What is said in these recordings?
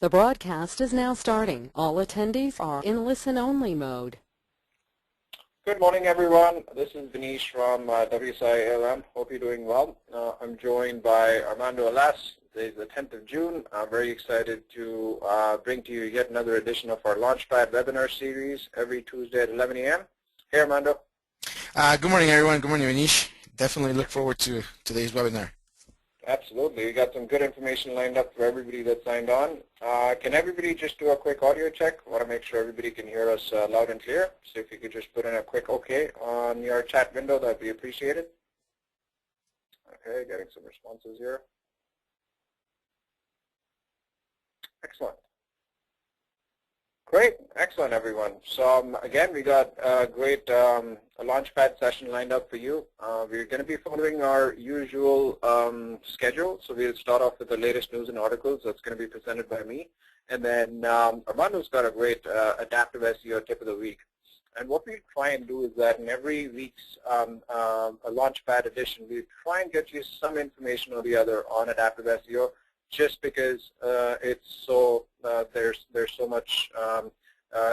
The broadcast is now starting. All attendees are in listen-only mode. Good morning, everyone. This is Vinish from WSI ALM. Hope you're doing well. I'm joined by Armando Alas. Today is the 10th of June. I'm very excited to bring to you yet another edition of our LaunchPad webinar series every Tuesday at 11 a.m. Hey, Armando. Good morning, everyone. Good morning, Vinish. Definitely look forward to today's webinar. Absolutely. We got some good information lined up for everybody that signed on. Can everybody just do a quick audio check? I want to make sure everybody can hear us loud and clear. So if you could just put in a quick OK on your chat window, that would be appreciated. Okay, getting some responses here. Excellent. Great. Excellent, everyone. So again, we got a great LaunchPad session lined up for you. We're going to be following our usual schedule. So we'll start off with the latest news and articles. That's going to be presented by me. And then Armando's got a great adaptive SEO tip of the week. And what we try and do is that in every week's LaunchPad edition, we try and get you some information or the other on adaptive SEO, just because it's so there's so much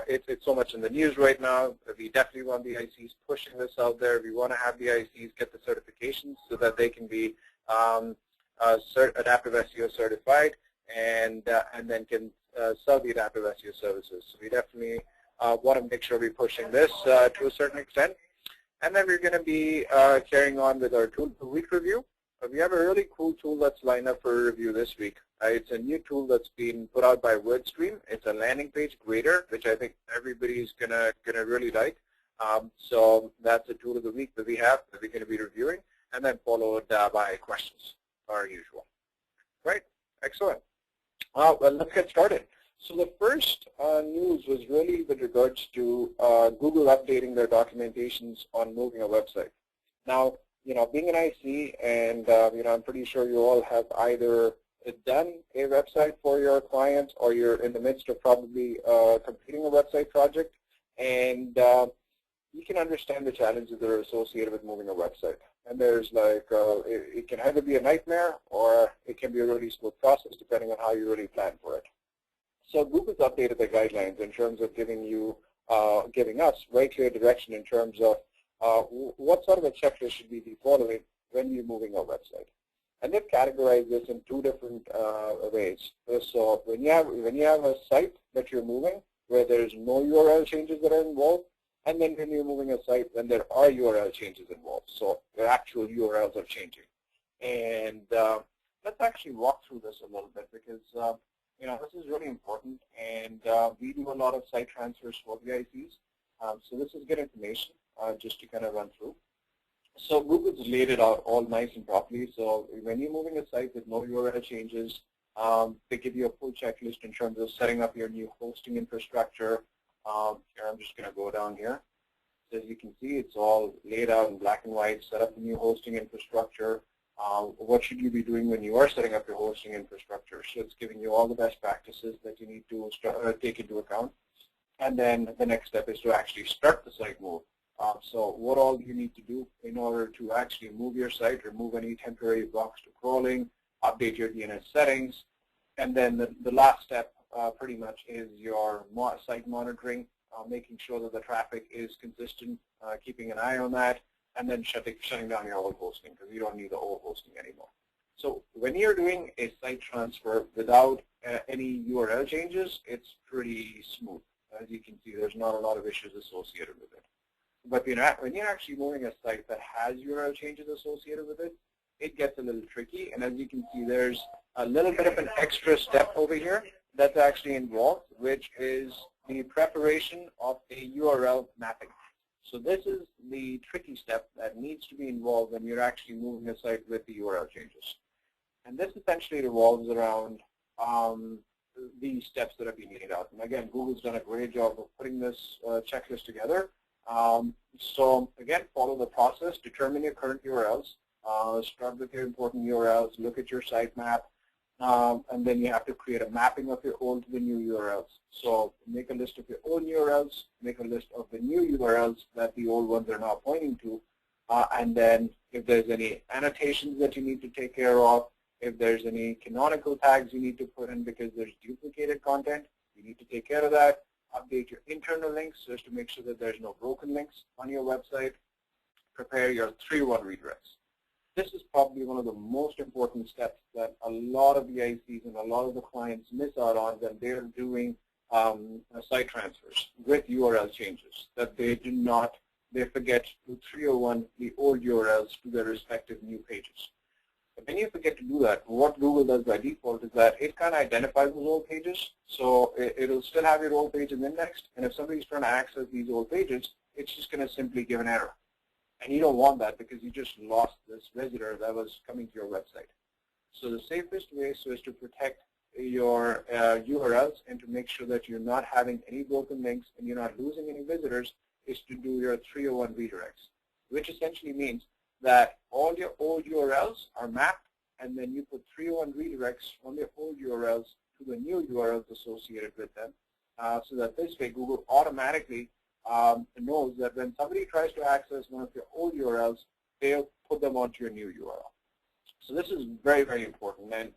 it's so much in the news right now. We definitely want the ICs pushing this out there. We want to have the ICs get the certifications so that they can be adaptive SEO certified and then can sell the adaptive SEO services. So we definitely want to make sure we're pushing this to a certain extent. And then we're going to be carrying on with our tool of the week review. We have a really cool tool that's lined up for review this week. It's a new tool that's been put out by WordStream. It's a landing page grader, which I think everybody's gonna really like. So that's a tool of the week that we have that we're going to be reviewing, and then followed by questions, our usual. Right? Excellent. Well, let's get started. So the first news was really with regards to Google updating their documentations on moving a website. Now, being an IC, and I'm pretty sure you all have either done a website for your clients, or you're in the midst of probably completing a website project, and you can understand the challenges that are associated with moving a website. And there's like, it can either be a nightmare, or it can be a really smooth process depending on how you really plan for it. So Google's updated the guidelines in terms of giving us very clear direction in terms of what sort of a checklist should we be following when you're moving our website. And they've categorized this in two different ways. So when you have a site that you're moving where there's no URL changes that are involved, and then when you're moving a site when there are URL changes involved, so the actual URLs are changing. And let's actually walk through this a little bit, because this is really important, and we do a lot of site transfers for the ICs. So this is good information just to kind of run through. So Google's laid it out all nice and properly. So when you're moving a site with no URL changes, they give you a full checklist in terms of setting up your new hosting infrastructure. Here I'm just going to go down here. So as you can see, it's all laid out in black and white. Set up the new hosting infrastructure. What should you be doing when you are setting up your hosting infrastructure? So it's giving you all the best practices that you need to take into account. And then the next step is to actually start the site move. So what all do you need to do in order to actually move your site, remove any temporary blocks to crawling, update your DNS settings, and then the last step pretty much is your site monitoring, making sure that the traffic is consistent, keeping an eye on that, and then shutting down your old hosting, because you don't need the old hosting anymore. So when you're doing a site transfer without any URL changes, it's pretty smooth. As you can see, there's not a lot of issues associated with it. But when you're actually moving a site that has URL changes associated with it, it gets a little tricky. And as you can see, there's a little bit of an extra step over here that's actually involved, which is the preparation of a URL mapping. So this is the tricky step that needs to be involved when you're actually moving a site with the URL changes. And this essentially revolves around these steps that have been laid out. And again, Google's done a great job of putting this checklist together. So again, follow the process, determine your current URLs, start with your important URLs, look at your sitemap, and then you have to create a mapping of your old to the new URLs. So make a list of your old URLs, make a list of the new URLs that the old ones are now pointing to, and then if there's any annotations that you need to take care of, If there's any canonical tags you need to put in because there's duplicated content, you need to take care of that. Update your internal links just to make sure that there's no broken links on your website. Prepare your 301 redirects. This is probably one of the most important steps that a lot of the ICs and a lot of the clients miss out on when they're doing site transfers with URL changes, that they forget to 301 the old URLs to their respective new pages. But when you forget to do that, what Google does by default is that it kind of identifies those old pages, so it'll still have your old pages indexed, and if somebody's trying to access these old pages, it's just going to simply give an error. And you don't want that because you just lost this visitor that was coming to your website. So the safest way is to protect your URLs and to make sure that you're not having any broken links and you're not losing any visitors is to do your 301 redirects, which essentially means that all your old URLs are mapped, and then you put 301 redirects from the old URLs to the new URLs associated with them, so that this way Google automatically knows that when somebody tries to access one of your old URLs, they'll put them onto your new URL. So this is very, very important. And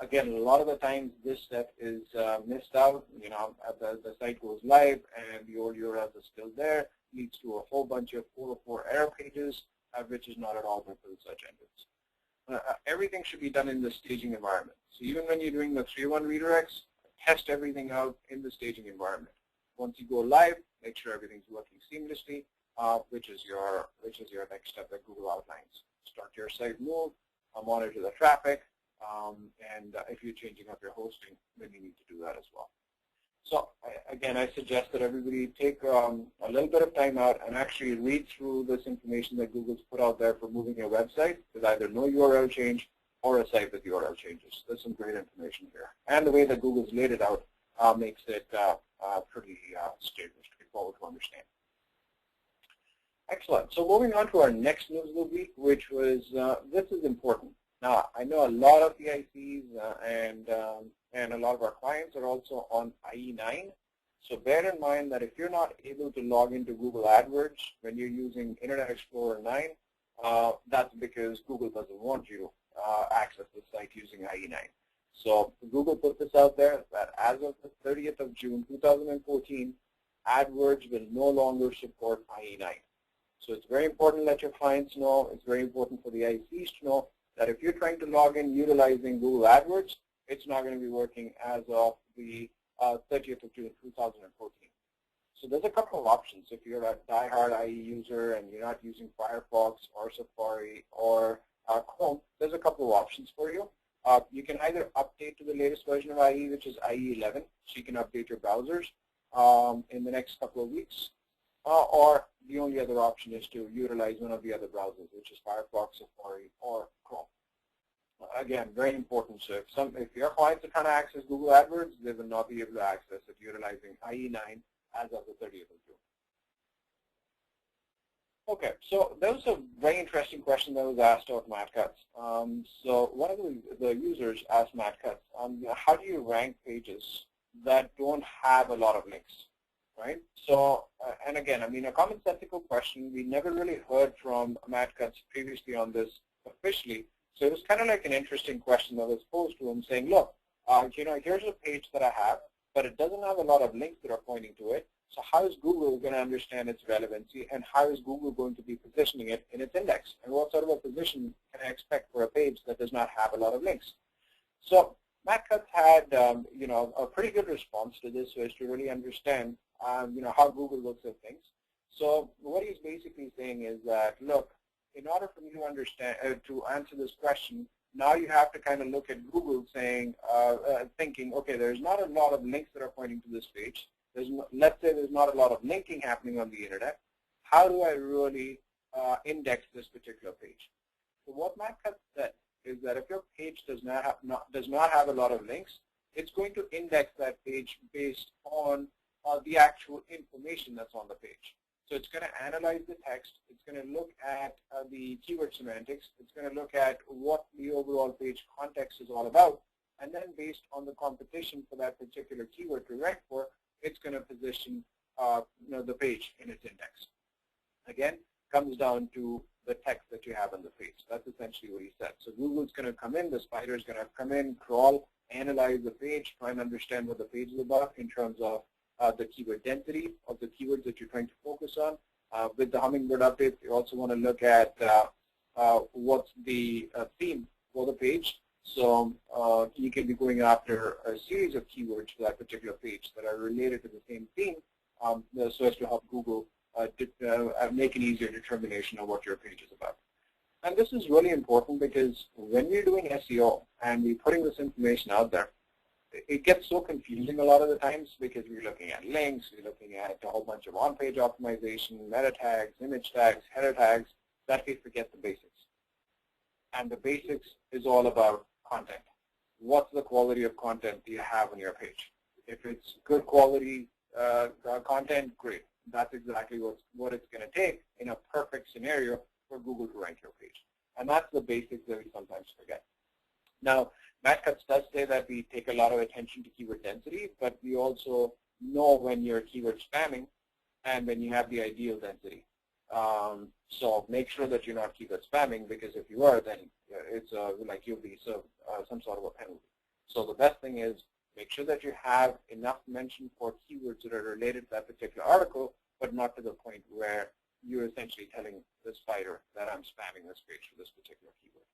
again, a lot of the times this step is missed out. You know, the site goes live and the old URLs are still there, leads to a whole bunch of 404 error pages, which is not at all good for the search engines. Everything should be done in the staging environment. So even when you're doing the 301 redirects, test everything out in the staging environment. Once you go live, make sure everything's working seamlessly, which is your next step that Google outlines. Start your site move, monitor the traffic, and if you're changing up your hosting, then you need to do that as well. So again, I suggest that everybody take a little bit of time out and actually read through this information that Google's put out there for moving your website with either no URL change or a site with URL changes. There's some great information here. And the way that Google's laid it out makes it pretty straightforward to understand. Excellent. So moving on to our next news of the week, which was, this is important. Now, I know a lot of the ICs and a lot of our clients are also on IE9. So bear in mind that if you're not able to log into Google AdWords when you're using Internet Explorer 9, that's because Google doesn't want you to access the site using IE9. So Google put this out there that as of the 30th of June 2014, AdWords will no longer support IE9. So it's very important to let your clients know, it's very important for the ICs to know that if you're trying to log in utilizing Google AdWords, it's not going to be working as of the 30th of June 2014. So there's a couple of options. If you're a diehard IE user and you're not using Firefox or Safari or Chrome, there's a couple of options for you. You can either update to the latest version of IE, which is IE 11, so you can update your browsers in the next couple of weeks. Or the only other option is to utilize one of the other browsers, which is Firefox, Safari, or Chrome. Again, very important. So if your clients are trying to access Google AdWords, they will not be able to access it utilizing IE9 as of the 30th of June. Okay, so there was a very interesting question that was asked of Matt Cutts. So one of the users asked Matt Cutts, how do you rank pages that don't have a lot of links? Right? So, and again, I mean, a commonsensical question. We never really heard from Matt Cutts previously on this officially. So it was kind of like an interesting question that was posed to him saying, look, you know, here's a page that I have, but it doesn't have a lot of links that are pointing to it. So how is Google going to understand its relevancy, and how is Google going to be positioning it in its index? And what sort of a position can I expect for a page that does not have a lot of links? So Matt Cutts had, you know, a pretty good response to this, so as to really understand you know, how Google looks at things. So what he's basically saying is that, look, in order for me to understand, to answer this question, now you have to kind of look at Google saying, thinking, okay, there's not a lot of links that are pointing to this page. Let's say there's not a lot of linking happening on the internet. How do I really index this particular page? So what Matt Cutts said is that if your page does not have a lot of links, it's going to index that page based on the actual information that's on the page. So it's going to analyze the text, it's going to look at the keyword semantics, it's going to look at what the overall page context is all about, and then based on the competition for that particular keyword to rank for, it's going to position you know, the page in its index. Again, comes down to the text that you have on the page. That's essentially what he said. So Google's going to come in, the spider is going to come in, crawl, analyze the page, try and understand what the page is about in terms of the keyword density of the keywords that you're trying to focus on. With the Hummingbird updates, you also want to look at what's the theme for the page. So you can be going after a series of keywords for that particular page that are related to the same theme, so as to help Google make an easier determination of what your page is about. And this is really important because when we're doing SEO and we're putting this information out there, it gets so confusing a lot of the times because we're looking at links, we're looking at a whole bunch of on-page optimization, meta tags, image tags, header tags, that we forget the basics. And the basics is all about content. What's the quality of content you have on your page? If it's good quality content, great. That's exactly what it's going to take in a perfect scenario for Google to rank your page. And that's the basics that we sometimes forget. Now, Matt Cutts does say that we take a lot of attention to keyword density, but we also know when you're keyword spamming and when you have the ideal density. So make sure that you're not keyword spamming, because if you are, then it's like you'll be served some sort of a penalty. So the best thing is make sure that you have enough mention for keywords that are related to that particular article, but not to the point where you're essentially telling the spider that I'm spamming this page for this particular keyword.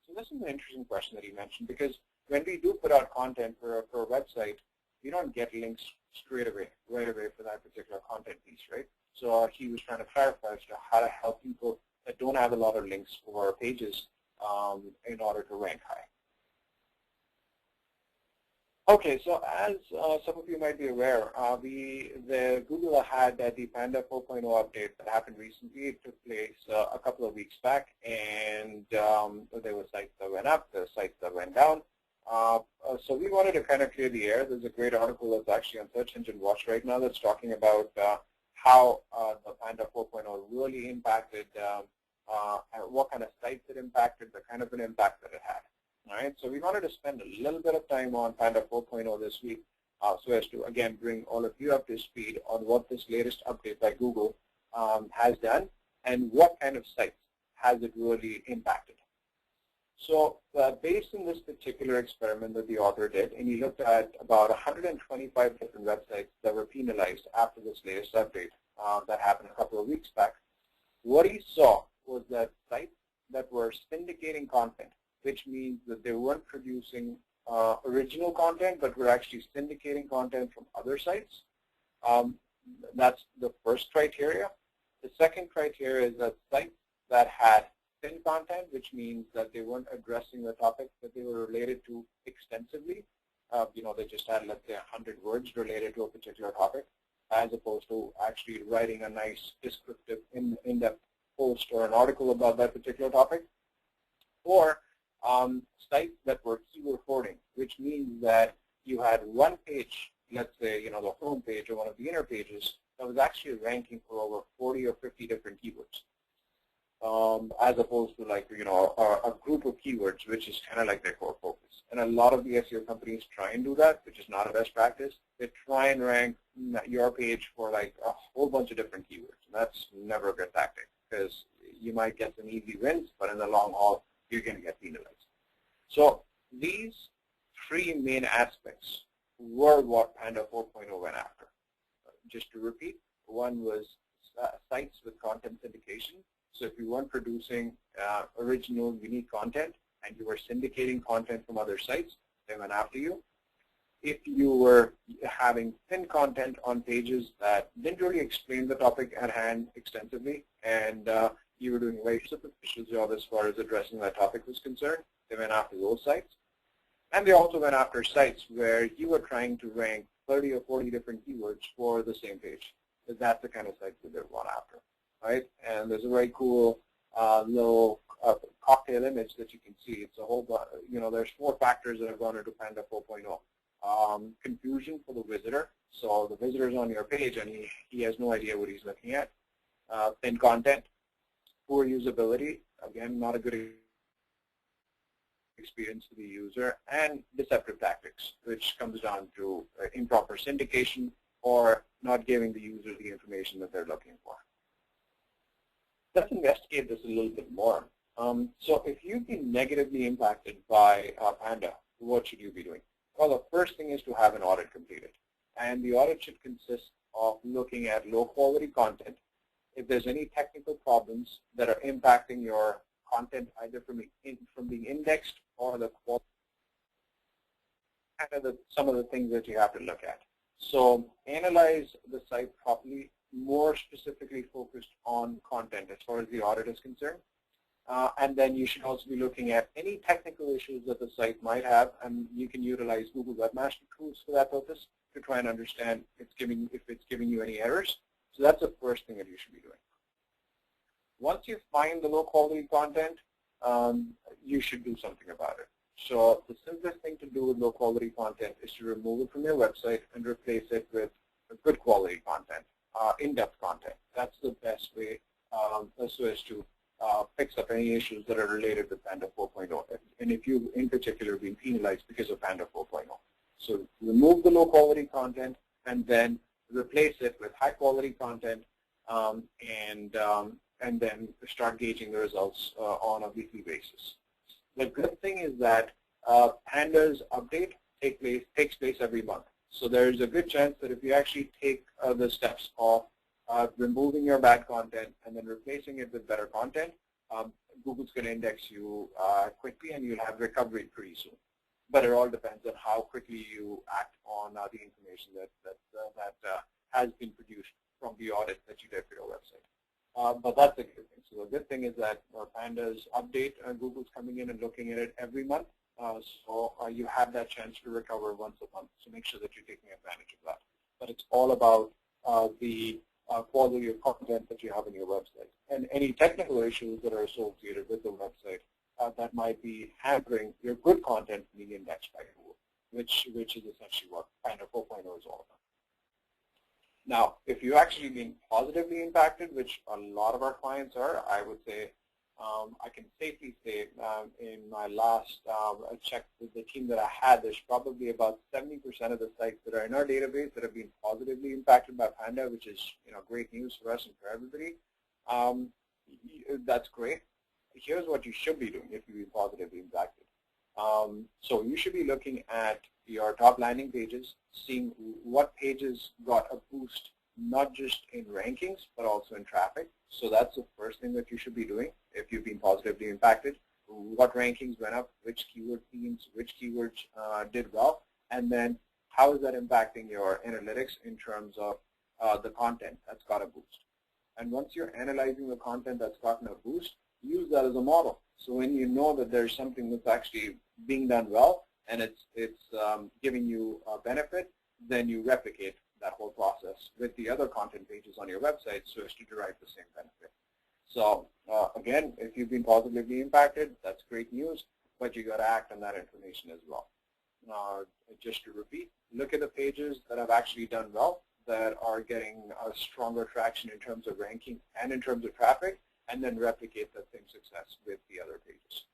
So this is an interesting question that he mentioned, because when we do put out content for a website, we don't get links right away for that particular content piece, right? So he was trying to clarify as to how to help people that don't have a lot of links for pages in order to rank high. Okay, so as some of you might be aware, Google had the Panda 4.0 update that happened recently. It took place a couple of weeks back, and there were sites that went up, there were sites that went down. So we wanted to kind of clear the air. There's a great article that's actually on Search Engine Watch right now that's talking about how the Panda 4.0 really impacted, what kind of sites it impacted, the kind of an impact that it had. All right, so we wanted to spend a little bit of time on Panda 4.0 this week, so as to again bring all of you up to speed on what this latest update by Google has done and what kind of sites has it really impacted. So based on this particular experiment that the author did, and he looked at about 125 different websites that were penalized after this latest update that happened a couple of weeks back, what he saw was that sites that were syndicating content, which means that they weren't producing original content, but were actually syndicating content from other sites. That's the first criteria. The second criteria is that sites that had thin content, which means that they weren't addressing the topic that they were related to extensively. They just had, let's say, 100 words related to a particular topic, as opposed to actually writing a nice descriptive, in-depth post or an article about that particular topic. Or sites that were keyword hoarding, which means that you had one page, let's say, the home page or one of the inner pages, that was actually ranking for over 40 or 50 different keywords, as opposed to like, a group of keywords, which is kind of like their core focus. And a lot of the SEO companies try and do that, which is not a best practice. They try and rank your page for like a whole bunch of different keywords. And that's never a good tactic, because you might get some easy wins, but in the long haul, you're going to get penalized. So these three main aspects were what Panda 4.0 went after. Just to repeat, one was sites with content syndication. So if you weren't producing original, unique content and you were syndicating content from other sites, they went after you. If you were having thin content on pages that didn't really explain the topic at hand extensively, and you were doing a very superficial job as far as addressing that topic was concerned, they went after those sites. And they also went after sites where you were trying to rank 30 or 40 different keywords for the same page. So that's the kind of sites that they went after, right? And there's a very cool little cocktail image that you can see. It's a whole, there's 4 factors that have gone into Panda 4.0. Confusion for the visitor. So the visitor's on your page and he has no idea what he's looking at. Thin content. Poor usability. Again, not a good experience to the user. And deceptive tactics, which comes down to improper syndication or not giving the user the information that they're looking for. Let's investigate this a little bit more. So if you've been negatively impacted by Panda, what should you be doing? Well, the first thing is to have an audit completed. And the audit should consist of looking at low-quality content. If there's any technical problems that are impacting your content, either from being indexed or the quality, some of the things that you have to look at. So analyze the site properly, more specifically focused on content as far as the audit is concerned. And then you should also be looking at any technical issues that the site might have, and you can utilize Google Webmaster Tools for that purpose to try and understand if it's giving you any errors. So that's the first thing that you should be doing. Once you find the low quality content, you should do something about it. So the simplest thing to do with low quality content is to remove it from your website and replace it with good quality content, in-depth content. That's the best way so as to fix up any issues that are related with Panda 4.0. And if you've in particular been penalized because of Panda 4.0. So remove the low quality content and then replace it with high quality content and then start gauging the results on a weekly basis. The good thing is that Panda's update takes place every month. So there's a good chance that if you actually take the steps of removing your bad content and then replacing it with better content, Google's going to index you quickly and you'll have recovery pretty soon. But it all depends on how quickly you act on the information that has been produced from the audit that you did for your website. But that's a good thing. So the good thing is that Panda's update, Google's coming in and looking at it every month. So you have that chance to recover once a month. So make sure that you're taking advantage of that. But it's all about the quality of content that you have on your website and any technical issues that are associated with the website that might be hampering your good content being indexed by Google, which is essentially what Panda 4.0 is all about. Now, if you're actually being positively impacted, which a lot of our clients are, I would say, I can safely say in my last check with the team that I had, there's probably about 70% of the sites that are in our database that have been positively impacted by Panda, which is great news for us and for everybody. That's great. Here's what you should be doing if you've been positively impacted. So you should be looking at your top landing pages, seeing what pages got a boost, not just in rankings, but also in traffic. So that's the first thing that you should be doing if you've been positively impacted. What rankings went up, which keyword themes, which keywords did well, and then how is that impacting your analytics in terms of the content that's got a boost. And once you're analyzing the content that's gotten a boost, use that as a model. So when you know that there's something that's actually being done well and it's giving you a benefit, then you replicate that whole process with the other content pages on your website so as to derive the same benefit. So again, if you've been positively impacted, that's great news, but you got to act on that information as well. Just to repeat, look at the pages that have actually done well, that are getting a stronger traction in terms of ranking and in terms of traffic, and then replicate that same success with the other pages.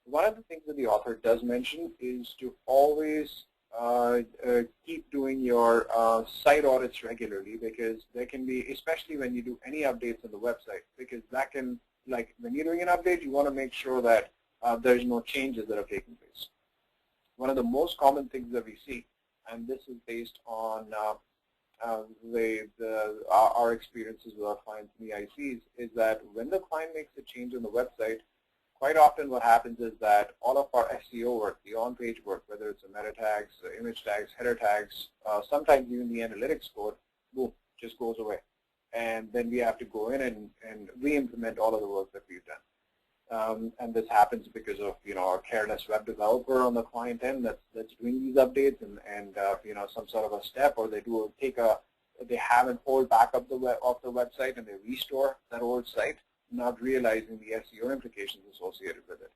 One of the things that the author does mention is to always keep doing your site audits regularly, because there can be, especially when you do any updates on the website, because that can, like when you're doing an update, you want to make sure that there's no changes that are taking place. One of the most common things that we see, and this is based on our experiences with our clients in the ICs, is that when the client makes a change on the website, quite often what happens is that all of our SEO work, the on-page work, whether it's the meta tags, the image tags, header tags, sometimes even the analytics code, boom, just goes away. And then we have to go in and re-implement all of the work that we've done. And this happens because of our careless web developer on the client end that's doing these updates and some sort of a step, or they have an old backup of the website and they restore that old site, not realizing the SEO implications associated with it.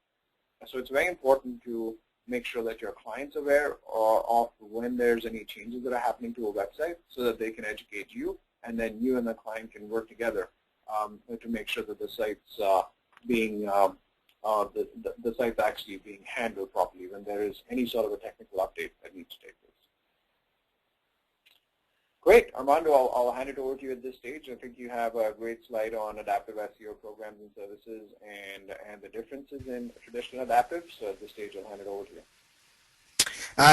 So it's very important to make sure that your client's aware of when there's any changes that are happening to a website so that they can educate you, and then you and the client can work together to make sure that the site's the site's actually being handled properly when there is any sort of a technical update that needs to take place. Great, Armando, I'll hand it over to you at this stage. I think you have a great slide on adaptive SEO programs and services and the differences in traditional adaptive. So at this stage, I'll hand it over to you.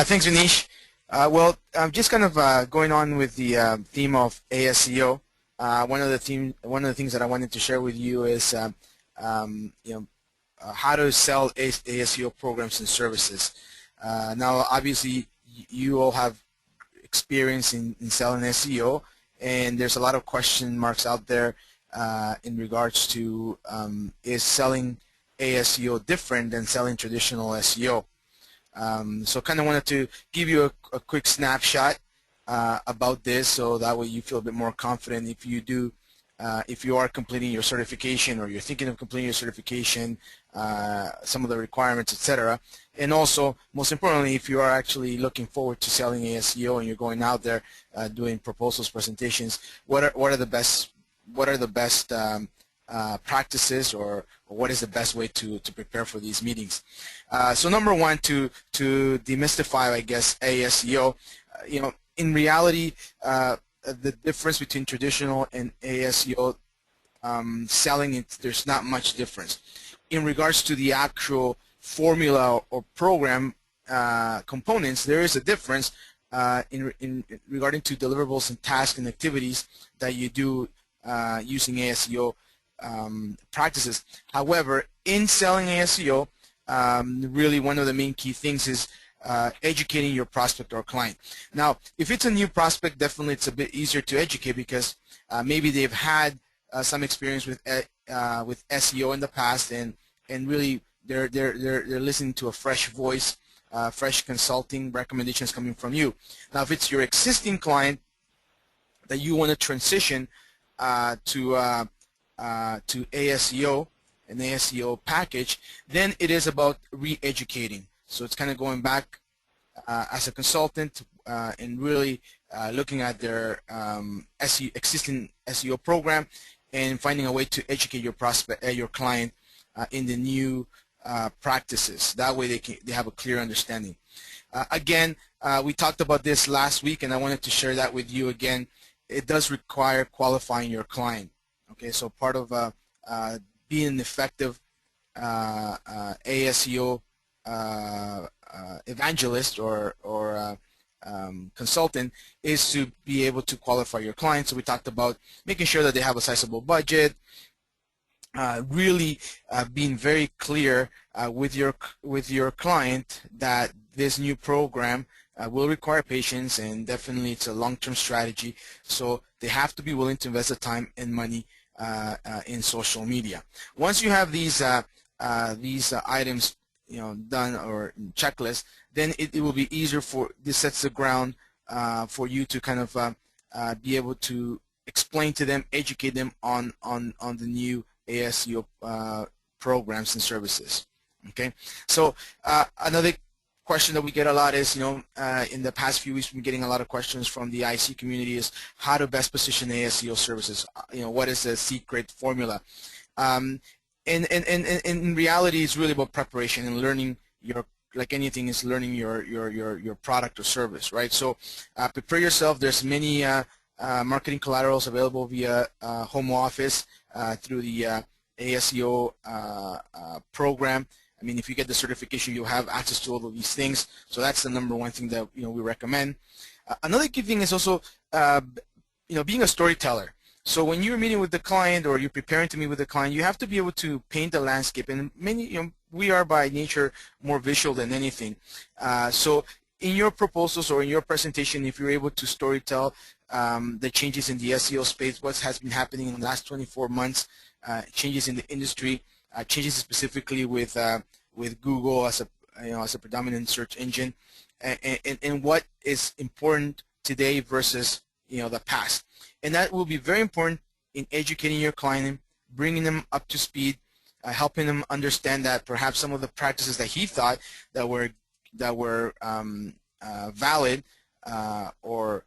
Thanks, Anish. Well, I'm just kind of going on with the theme of ASEO. One of the things that I wanted to share with you is how to sell ASEO programs and services. Now, obviously, you all have experience in selling SEO, and there's a lot of question marks out there in regards to is selling ASEO different than selling traditional SEO. So kind of wanted to give you a quick snapshot about this, so that way you feel a bit more confident if you are completing your certification or you're thinking of completing your certification, some of the requirements, etc. And also, most importantly, if you are actually looking forward to selling ASEO and you're going out there doing proposals, presentations, what are the best practices, or what is the best way to prepare for these meetings? So number one, to demystify, I guess, ASEO, in reality, the difference between traditional and ASEO selling, there's not much difference. In regards to the actual formula or program components, there is a difference in regarding to deliverables and tasks and activities that you do using ASEO practices. However, in selling ASEO, really one of the main key things is educating your prospect or client. Now, if it's a new prospect, definitely it's a bit easier to educate because maybe they've had some experience with SEO in the past, and really they're listening to a fresh voice, fresh consulting recommendations coming from you. Now, if it's your existing client that you want to transition to ASEO, an ASEO package, then it is about re-educating. So it's kind of going back as a consultant and really looking at their existing SEO program and finding a way to educate your prospect, your client, in the new practices. That way they have a clear understanding. Again, we talked about this last week, and I wanted to share that with you again. It does require qualifying your client. Okay, so part of being an effective ASEO evangelist or consultant is to be able to qualify your clients. So we talked about making sure that they have a sizable budget, really being very clear with your client that this new program will require patience, and definitely it's a long-term strategy. So they have to be willing to invest the time and money in social media. Once you have these items done or checklist, then it will be easier this sets the ground for you to kind of be able to explain to them, educate them on the new ASEO programs and services. Okay, so another question that we get a lot is, in the past few weeks we've been getting a lot of questions from the IC community is how to best position ASEO services. What is the secret formula? And in reality, it's really about preparation and learning like anything is learning your product or service, right? So prepare yourself. There's many marketing collaterals available via home office through the ASEO program. I mean, if you get the certification, you'll have access to all of these things. So that's the number one thing that we recommend. Another key thing is also being a storyteller. So when you're meeting with the client or you're preparing to meet with the client, you have to be able to paint the landscape. And we are by nature more visual than anything. So in your proposals or in your presentation, if you're able to storytell the changes in the SEO space, what has been happening in the last 24 months, changes in the industry, changes specifically with Google as a predominant search engine, and what is important today versus the past. And that will be very important in educating your client, bringing them up to speed, helping them understand that perhaps some of the practices that he thought that were valid or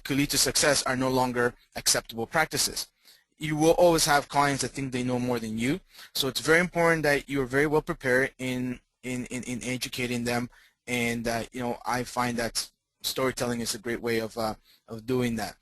could lead to success are no longer acceptable practices. You will always have clients that think they know more than you, so it's very important that you're very well prepared in educating them. And I find that storytelling is a great way of doing that.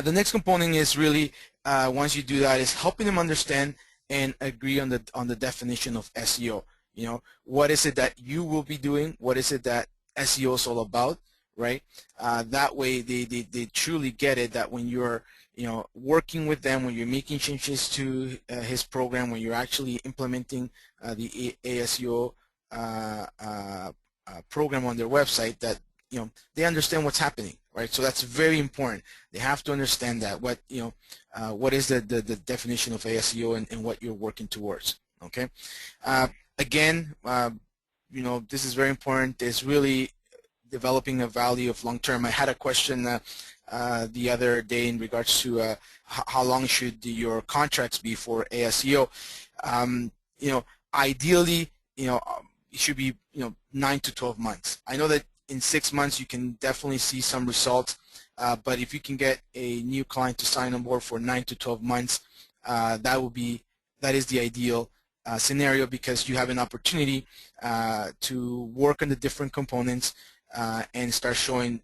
The next component is really, once you do that, is helping them understand and agree on the definition of SEO. You know, what is it that you will be doing? What is it that SEO is all about, right? That way they truly get it, that when you're, you know, working with them, when you're making changes to his program, when you're actually implementing the ASEO program on their website, that, you know, they understand what's happening, right? So that's very important. They have to understand that what, you know, what is the definition of ASEO and what you're working towards. Okay. Again, you know, this is very important. It's really developing a value of long term. I had a question the other day in regards to how long should your contracts be for ASEO. You know, ideally, you know, it should be, you know, 9 to 12 months. I know that in 6 months you can definitely see some results, but if you can get a new client to sign on board for 9 to 12 months, that is the ideal scenario, because you have an opportunity to work on the different components and start showing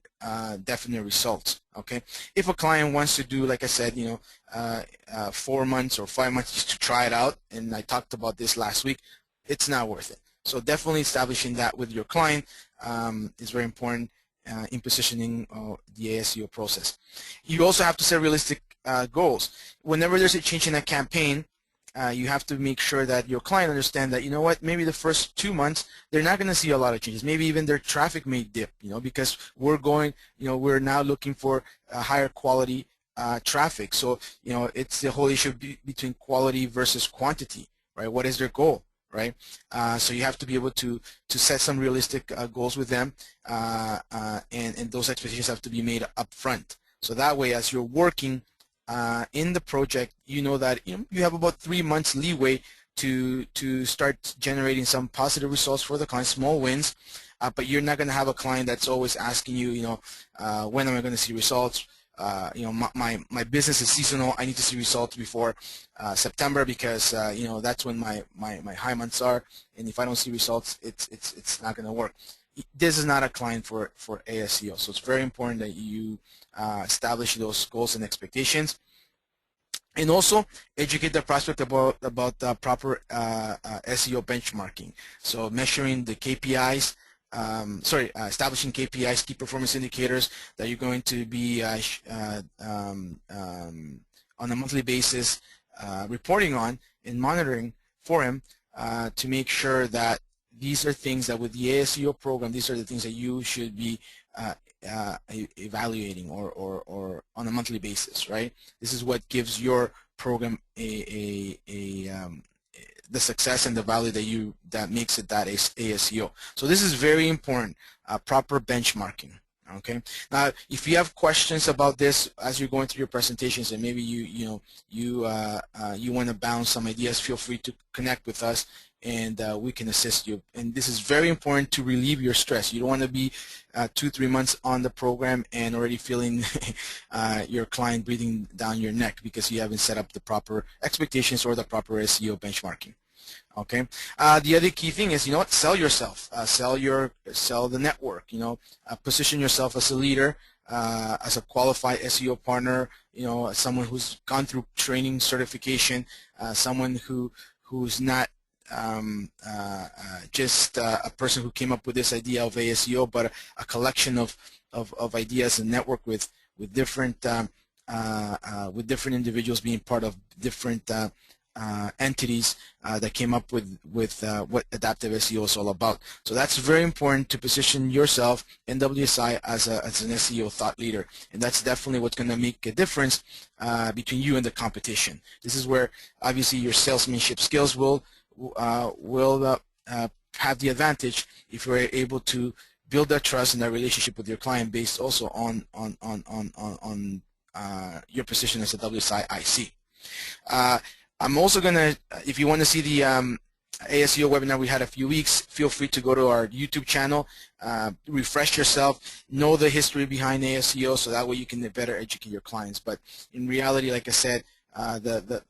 definite results. Okay, if a client wants to do, like I said, you know, 4 months or 5 months just to try it out, and I talked about this last week, it's not worth it. So definitely establishing that with your client is very important in positioning the ASEO process. You also have to set realistic goals. Whenever there's a change in a campaign, you have to make sure that your client understands that, you know what, maybe the first 2 months they're not going to see a lot of changes. Maybe even their traffic may dip, you know, because we're now looking for higher quality traffic. So, you know, it's the whole issue between quality versus quantity, right? What is their goal? Right, so you have to be able to set some realistic goals with them, and those expectations have to be made up front. So that way, as you're working in the project, you know that you have about 3 months leeway to start generating some positive results for the client, small wins. But you're not going to have a client that's always asking you, when am I going to see results? My business is seasonal. I need to see results before September, because that's when my high months are, and if I don't see results, it's not going to work. This is not a client for ASEO, so it's very important that you establish those goals and expectations, and also educate the prospect about proper SEO benchmarking. So measuring the KPIs. Establishing KPIs, key performance indicators, that you're going to be on a monthly basis reporting on and monitoring for him to make sure that these are things that with the ASEO program, these are the things that you should be evaluating or on a monthly basis, right? This is what gives your program the success and the value that makes it that ASEO. So this is very important, proper benchmarking. Okay. Now, if you have questions about this as you're going through your presentations, and maybe you want to bounce some ideas, feel free to connect with us, and we can assist you. And this is very important to relieve your stress. You don't want to be 2-3 months on the program and already feeling your client breathing down your neck because you haven't set up the proper expectations or the proper SEO benchmarking. Okay. The other key thing is, sell yourself, sell the network. Position yourself as a leader, as a qualified SEO partner. As someone who's gone through training, certification, someone who's not just a person who came up with this idea of ASEO, but a collection of ideas and network with different individuals being part of different entities that came up with what adaptive SEO is all about. So that's very important, to position yourself in WSI as an SEO thought leader, and that's definitely what's going to make a difference between you and the competition. This is where obviously your salesmanship skills will have the advantage if you're able to build that trust and that relationship with your client based also on your position as a WSI IC. I'm also going to, if you want to see the ASEO webinar we had a few weeks, feel free to go to our YouTube channel, refresh yourself, know the history behind ASEO, so that way you can better educate your clients. But in reality, like I said,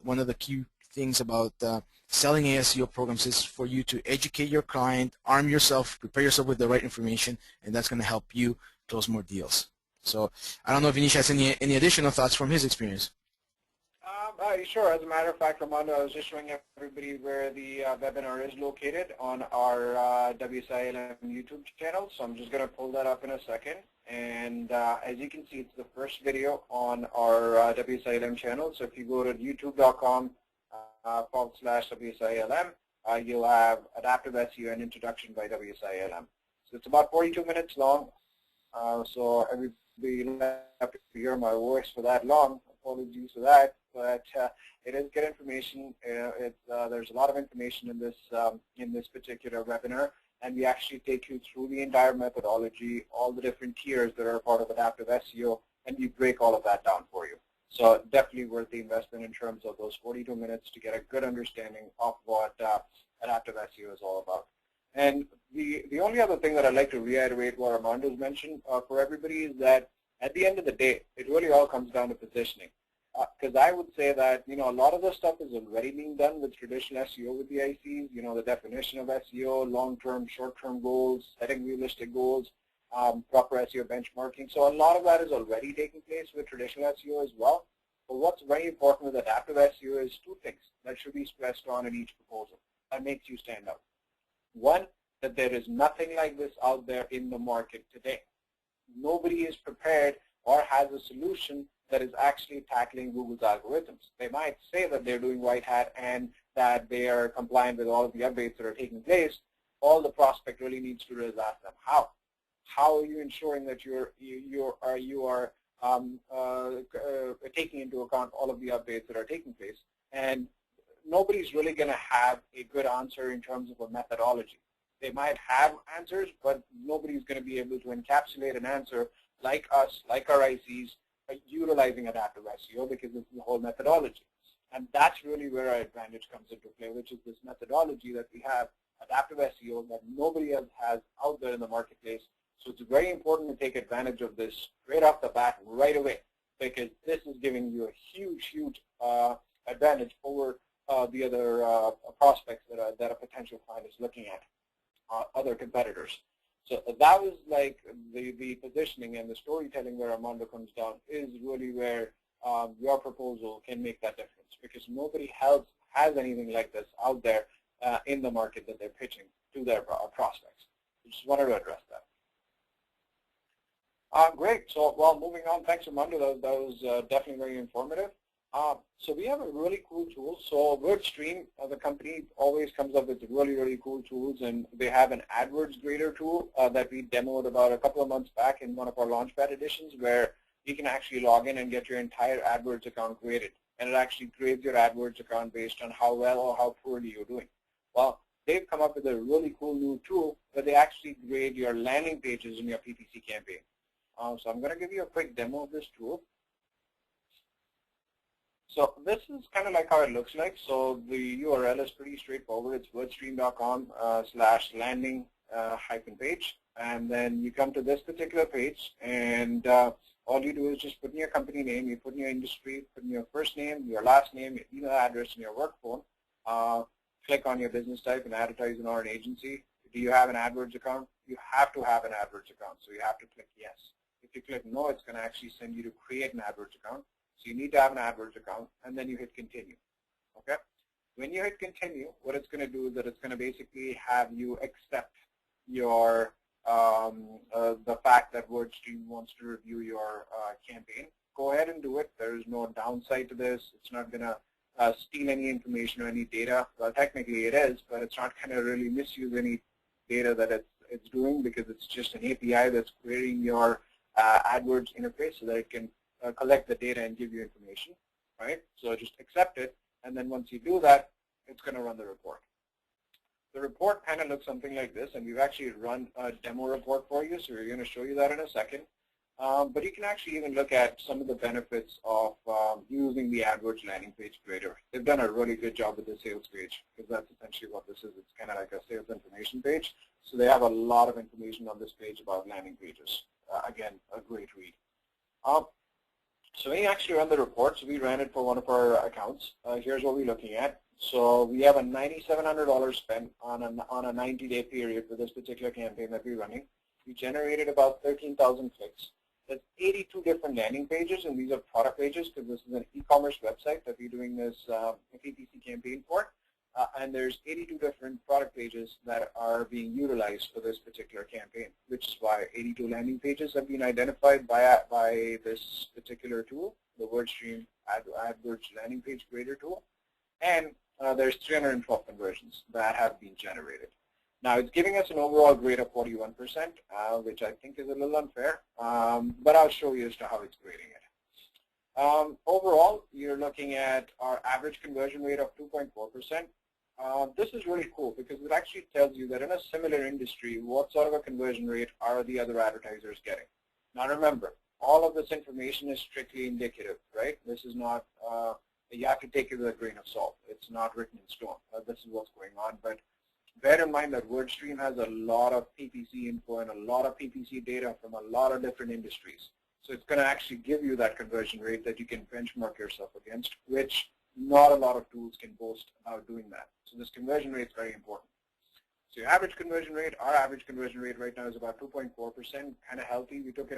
one of the key things about selling ASEO programs is for you to educate your client, arm yourself, prepare yourself with the right information, and that's going to help you close more deals. So I don't know if Anish has any additional thoughts from his experience. Sure. As a matter of fact, Armando, I was just showing everybody where the webinar is located on our WSI ALM YouTube channel. So I'm just going to pull that up in a second. And as you can see, it's the first video on our WSI ALM channel. So if you go to youtube.com/WSI ALM, you'll have Adaptive SEO and Introduction by WSI ALM. So it's about 42 minutes long. So everybody will have to hear my voice for that long. Apologies for that, but it is good information. There's a lot of information in this particular webinar, and we actually take you through the entire methodology, all the different tiers that are part of Adaptive SEO, and we break all of that down for you. So definitely worth the investment in terms of those 42 minutes to get a good understanding of what Adaptive SEO is all about. And the only other thing that I'd like to reiterate what Armando's mentioned for everybody is that at the end of the day, it really all comes down to positioning. Because I would say that, a lot of the stuff is already being done with traditional SEO with the ICs, the definition of SEO, long-term, short-term goals, setting realistic goals, proper SEO benchmarking. So a lot of that is already taking place with traditional SEO as well. But what's very important with Adaptive SEO is two things that should be stressed on in each proposal that makes you stand out. One, that there is nothing like this out there in the market today. Nobody is prepared or has a solution that is actually tackling Google's algorithms. They might say that they're doing white hat and that they are compliant with all of the updates that are taking place. All the prospect really needs to do is ask them how. How are you ensuring that you are taking into account all of the updates that are taking place? And nobody's really going to have a good answer in terms of a methodology. They might have answers, but nobody's going to be able to encapsulate an answer like us, like our ICs, utilizing Adaptive SEO, because this is the whole methodology. And that's really where our advantage comes into play, which is this methodology that we have, Adaptive SEO, that nobody else has out there in the marketplace. So it's very important to take advantage of this straight off the bat right away, because this is giving you a huge, huge advantage over the other prospects that a potential client is looking at, other competitors. So that was like the positioning and the storytelling where Armando comes down is really where your proposal can make that difference, because nobody else has anything like this out there in the market that they're pitching to their prospects. I just wanted to address that. Great. So, well, moving on. Thanks, Armando. That was definitely very informative. So we have a really cool tool. So WordStream, the company, always comes up with really, really cool tools, and they have an Adwords grader tool that we demoed about a couple of months back in one of our LaunchPad editions, where you can actually log in and get your entire Adwords account graded, and it actually grades your Adwords account based on how well or how poorly you're doing. Well, they've come up with a really cool new tool where they actually grade your landing pages in your PPC campaign. So I'm going to give you a quick demo of this tool. So this is kind of like how it looks like. So the URL is pretty straightforward. It's wordstream.com/landing-page. And then you come to this particular page, and all you do is just put in your company name, you put in your industry, put in your first name, your last name, your email address, and your work phone. Click on your business type, an advertising or an agency. Do you have an AdWords account? You have to have an AdWords account, so you have to click yes. If you click no, it's going to actually send you to create an AdWords account. So you need to have an AdWords account, and then you hit continue. Okay? When you hit continue, what it's going to do is that it's going to basically have you accept your the fact that WordStream wants to review your campaign. Go ahead and do it. There is no downside to this. It's not going to steal any information or any data. Well, technically it is, but it's not going to really misuse any data that it's doing, because it's just an API that's querying your AdWords interface so that it can collect the data and give you information, right? So just accept it, and then once you do that, it's going to run the report. The report kind of looks something like this, and we've actually run a demo report for you, so we're going to show you that in a second. But you can actually even look at some of the benefits of using the AdWords landing page grader. They've done a really good job with the sales page, because that's essentially what this is. It's kind of like a sales information page. So they have a lot of information on this page about landing pages. Again, a great read. So when you actually run the reports, we ran it for one of our accounts. Here's what we're looking at. So we have a $9,700 spent on a 90-day period for this particular campaign that we're running. We generated about 13,000 clicks. There's 82 different landing pages, and these are product pages because this is an e-commerce website that we're doing this PPC campaign for. And there's 82 different product pages that are being utilized for this particular campaign, which is why 82 landing pages have been identified by this particular tool, the WordStream Adwords landing page grader tool. And there's 312 conversions that have been generated. Now, it's giving us an overall grade of 41%, which I think is a little unfair, but I'll show you as to how it's grading it. Overall, you're looking at our average conversion rate of 2.4%. This is really cool because it actually tells you that in a similar industry, what sort of a conversion rate are the other advertisers getting. Now remember, all of this information is strictly indicative, right? This is not, you have to take it with a grain of salt. It's not written in stone. This is what's going on. But bear in mind that WordStream has a lot of PPC info and a lot of PPC data from a lot of different industries. So it's going to actually give you that conversion rate that you can benchmark yourself against, which not a lot of tools can boast about doing that. So this conversion rate is very important. So your average conversion rate, our average conversion rate right now is about 2.4%, kind of healthy. We took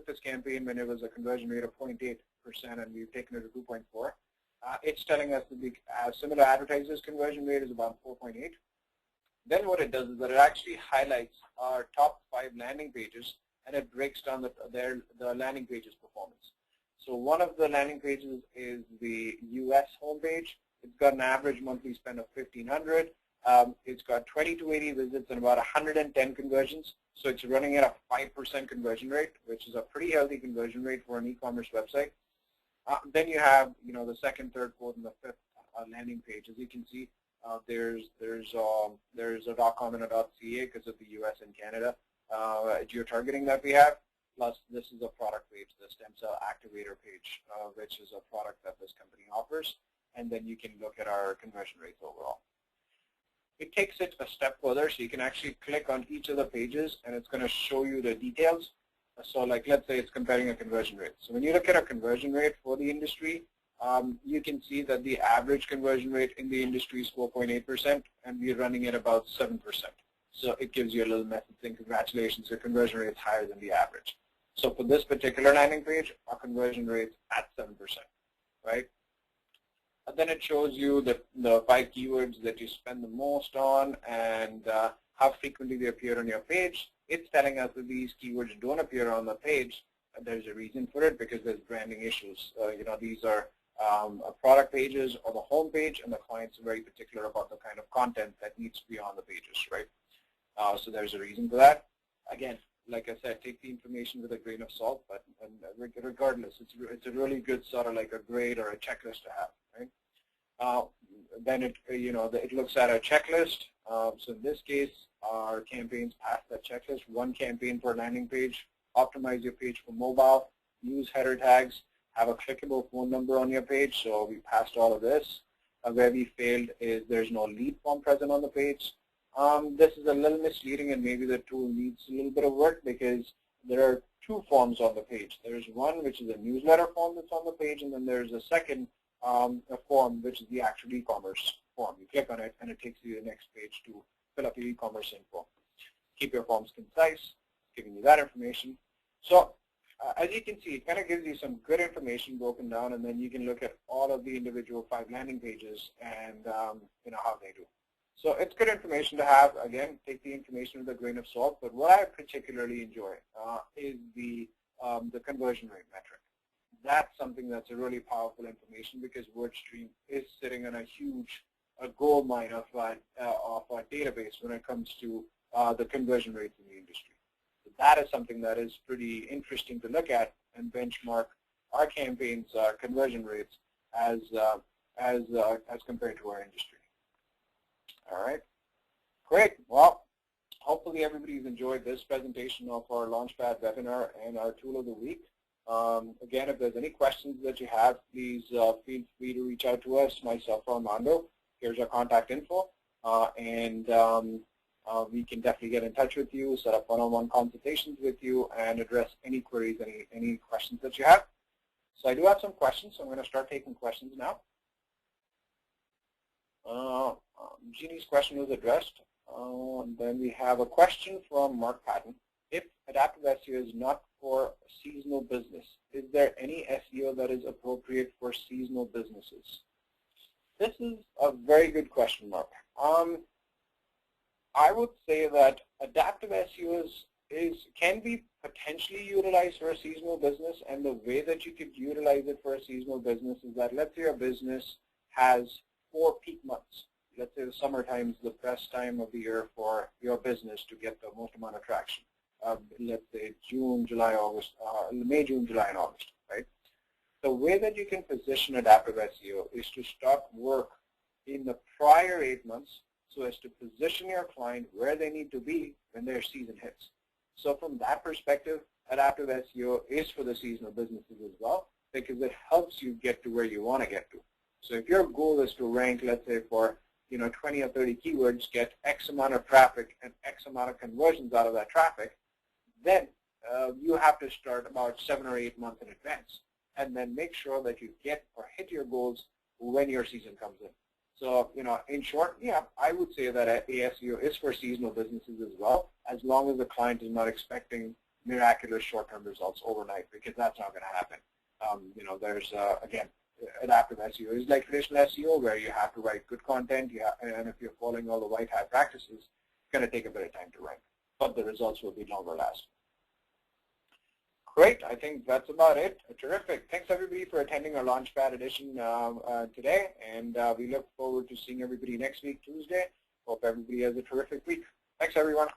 this campaign when it was a conversion rate of 0.8%, and we've taken it to 2.4. It's telling us that the similar advertisers' conversion rate is about 4.8. Then what it does is that it actually highlights our top 5 landing pages, and it breaks down the landing pages performance. So one of the landing pages is the US homepage. It's got an average monthly spend of $1,500. It's got 20 to 80 visits and about 110 conversions. So it's running at a 5% conversion rate, which is a pretty healthy conversion rate for an e-commerce website. Then you have, the second, third, fourth, and the fifth landing page. As you can see, there's a .com and a .ca because of the US and Canada geo-targeting that we have. Plus, this is a product page, the stem cell activator page, which is a product that this company offers. And then you can look at our conversion rates overall. It takes it a step further, so you can actually click on each of the pages, and it's going to show you the details. So, like, let's say it's comparing a conversion rate. So when you look at a conversion rate for the industry, you can see that the average conversion rate in the industry is 4.8%, and we're running at about 7%. So it gives you a little message saying, congratulations, your conversion rate is higher than the average. So for this particular landing page, our conversion rate is at 7%, right? And then it shows you the 5 keywords that you spend the most on and how frequently they appear on your page. It's telling us that these keywords don't appear on the page. There's a reason for it because there's branding issues. These are product pages or the home page, and the client's very particular about the kind of content that needs to be on the pages, right? So there's a reason for that. Again, like I said, take the information with a grain of salt, but regardless, it's a really good sort of like a grade or a checklist to have, right? Then it looks at a checklist. So in this case, our campaigns pass that checklist. 1 campaign per landing page. Optimize your page for mobile. Use header tags. Have a clickable phone number on your page. So we passed all of this. Where we failed is there's no lead form present on the page. This is a little misleading, and maybe the tool needs a little bit of work because there are 2 forms on the page. There's one which is a newsletter form that's on the page, and then there's a second form which is the actual e-commerce form. You click on it, and it takes you to the next page to fill up your e-commerce info. Keep your forms concise, giving you that information. So as you can see, it kind of gives you some good information broken down, and then you can look at all of the individual 5 landing pages and how they do. So it's good information to have. Again, take the information with a grain of salt. But what I particularly enjoy is the conversion rate metric. That's something that's a really powerful information because WordStream is sitting on a huge gold mine of our database when it comes to the conversion rates in the industry. So that is something that is pretty interesting to look at and benchmark our campaigns' conversion rates as compared to our industry. All right, great. Well, hopefully everybody's enjoyed this presentation of our LaunchPad webinar and our tool of the week. Again, if there's any questions that you have, please feel free to reach out to us, myself or Armando. Here's our contact info, and we can definitely get in touch with you, set up one-on-one consultations with you, and address any queries, any questions that you have. So I do have some questions, so I'm going to start taking questions now. Jeannie's question was addressed. And then we have a question from Mark Patton. If adaptive SEO is not for seasonal business, is there any SEO that is appropriate for seasonal businesses? This is a very good question, Mark. I would say that adaptive SEO can be potentially utilized for a seasonal business, and the way that you could utilize it for a seasonal business is that, let's say your business has 4 peak months. Let's say the summertime is the best time of the year for your business to get the most amount of traction. Let's say June, July, August, May, June, July, and August, right? The way that you can position adaptive SEO is to start work in the prior 8 months so as to position your client where they need to be when their season hits. So from that perspective, adaptive SEO is for the seasonal businesses as well, because it helps you get to where you want to get to. So if your goal is to rank, let's say, for 20 or 30 keywords, get X amount of traffic and X amount of conversions out of that traffic, then you have to start about 7 or 8 months in advance, and then make sure that you get or hit your goals when your season comes in. So, in short, yeah, I would say that ASEO is for seasonal businesses as well, as long as the client is not expecting miraculous short-term results overnight, because that's not going to happen. There's, again, adaptive SEO is like traditional SEO, where you have to write good content, and if you're following all the white hat practices, it's going to take a bit of time to rank, but the results will be longer lasting. Great, I think that's about it. Terrific. Thanks everybody for attending our LaunchPad edition today, and we look forward to seeing everybody next week, Tuesday. Hope everybody has a terrific week. Thanks everyone.